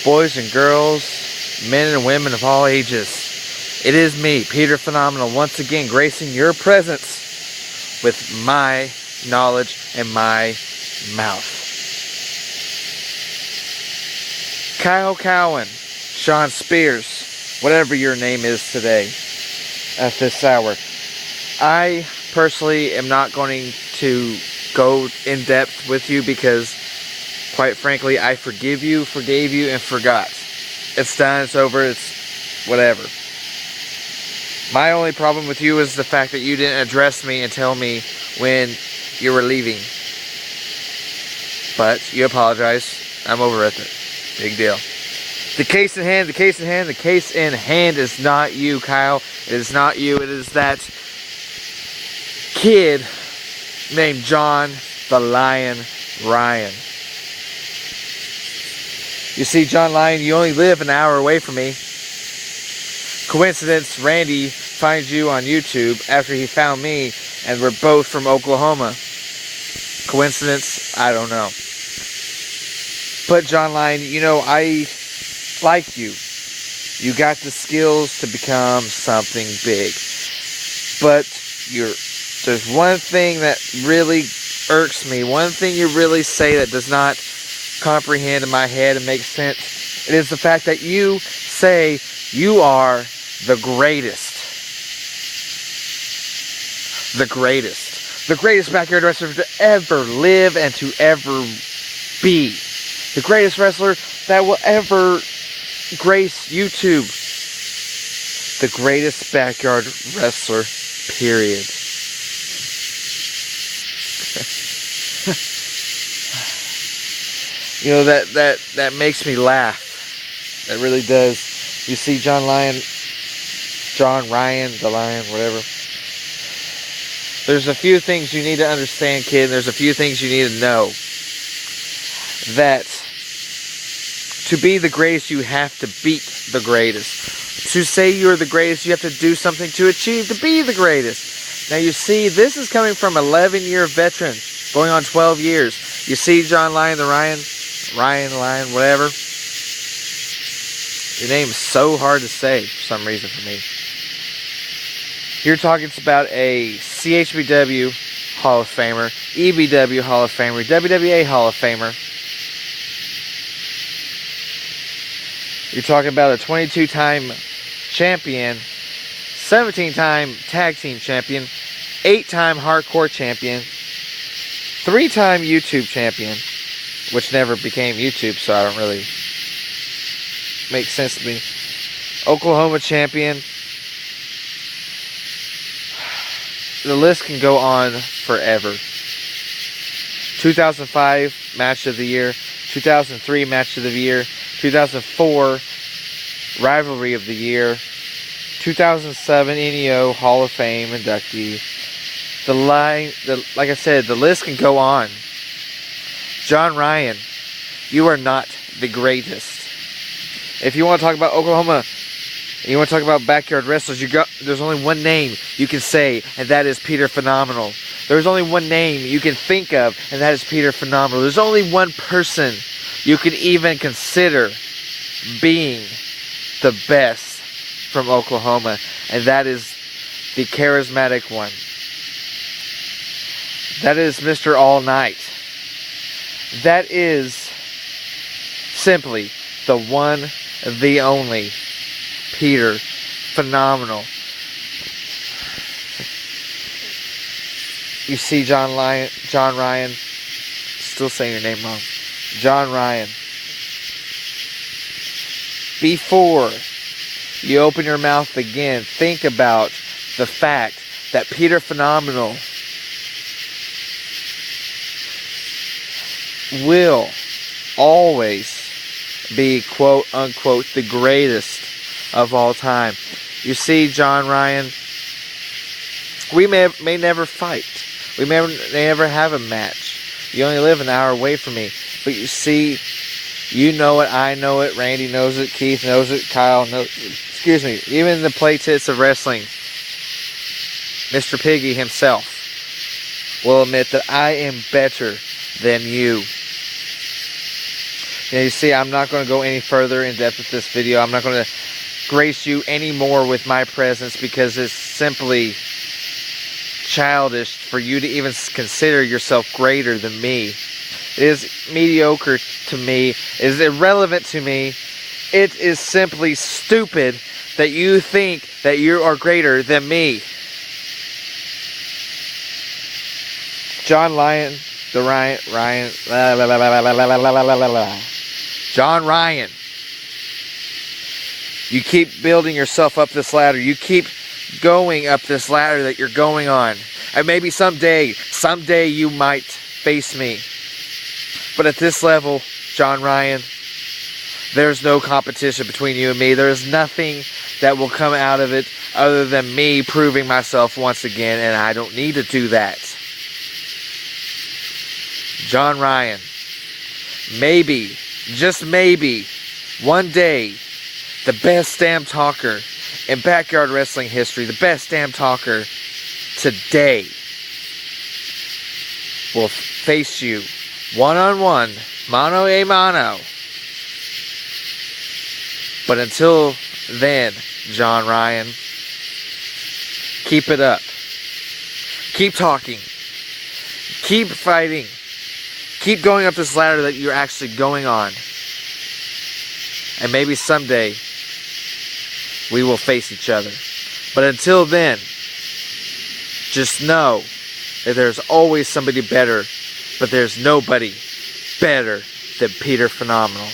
Boys and girls, men and women of all ages, it is me, Peter Phenomenal, once again gracing your presence with my knowledge and my mouth. Kyle Cowan, Sean Spears, whatever your name is today at this hour. I personally am not going to go in depth with you because, quite frankly, I forgave you, and forgot. It's done, it's over, it's whatever. My only problem with you is the fact that you didn't address me and tell me when you were leaving. But you apologize. I'm over it. Big deal. The case in hand is not you, Kyle. It is not you. It is that kid named John the Lion Ryan. You see, John Lyon, you only live an hour away from me. Coincidence, Randy finds you on YouTube after he found me, and we're both from Oklahoma. Coincidence? I don't know. But John Lyon, you know, I like you. You got the skills to become something big. But there's one thing that really irks me. One thing you really say that does not comprehend in my head and make sense. It is the fact that you say you are the greatest. The greatest. The greatest backyard wrestler to ever live and to ever be. The greatest wrestler that will ever grace YouTube. The greatest backyard wrestler, period. You know, that makes me laugh. That really does. You see, John Ryan, the Lion, whatever. There's a few things you need to understand, kid. There's a few things you need to know. That to be the greatest, you have to beat the greatest. To say you're the greatest, you have to do something to achieve to be the greatest. Now, you see, this is coming from 11-year veteran, going on 12 years. You see, John Lyon, the Ryan, whatever. Your name is so hard to say for some reason for me. You're talking about a CHBW Hall of Famer, EBW Hall of Famer, WWA Hall of Famer. You're talking about a 22-time champion, 17-time tag team champion, 8-time hardcore champion, 3-time YouTube champion, which never became YouTube, so I don't really make sense to me. Oklahoma champion. The list can go on forever. 2005 Match of the Year, 2003 Match of the Year, 2004 Rivalry of the Year, 2007 NEO Hall of Fame inductee. Like I said, the list can go on. John Ryan, you are not the greatest. If you want to talk about Oklahoma, and you want to talk about backyard wrestlers, there's only one name you can say, and that is Peter Phenomenal. There's only one name you can think of, and that is Peter Phenomenal. There's only one person you could even consider being the best from Oklahoma, and that is the charismatic one. That is Mr. All Night. That is simply the one, the only Peter Phenomenal. You see, John Ryan, still saying your name wrong. John Ryan. Before you open your mouth again, think about the fact that Peter Phenomenal will always be, quote unquote, the greatest of all time. You see, John Ryan, we may never fight. We may never have a match. You only live an hour away from me. But you see, you know it, I know it, Randy knows it, Keith knows it, Kyle knows it. Excuse me, even the play tits of wrestling, Mr. Piggy himself will admit that I am better than you. You see, I'm not going to go any further in depth with this video. I'm not going to grace you any more with my presence because it's simply childish for you to even consider yourself greater than me. It is mediocre to me. It is irrelevant to me. It is simply stupid that you think that you are greater than me. John Ryan, John Ryan. You keep building yourself up this ladder. You keep going up this ladder that you're going on. And maybe someday you might face me. But at this level, John Ryan, there's no competition between you and me. There is nothing that will come out of it other than me proving myself once again, and I don't need to do that. John Ryan, maybe, just maybe, one day, the best damn talker in backyard wrestling history, the best damn talker today, will face you one-on-one, mano a mano. But until then, John Ryan, keep it up. Keep talking. Keep fighting. Keep going up this ladder that you're actually going on. And maybe someday we will face each other. But until then, just know that there's always somebody better, but there's nobody better than Peter Phenomenal.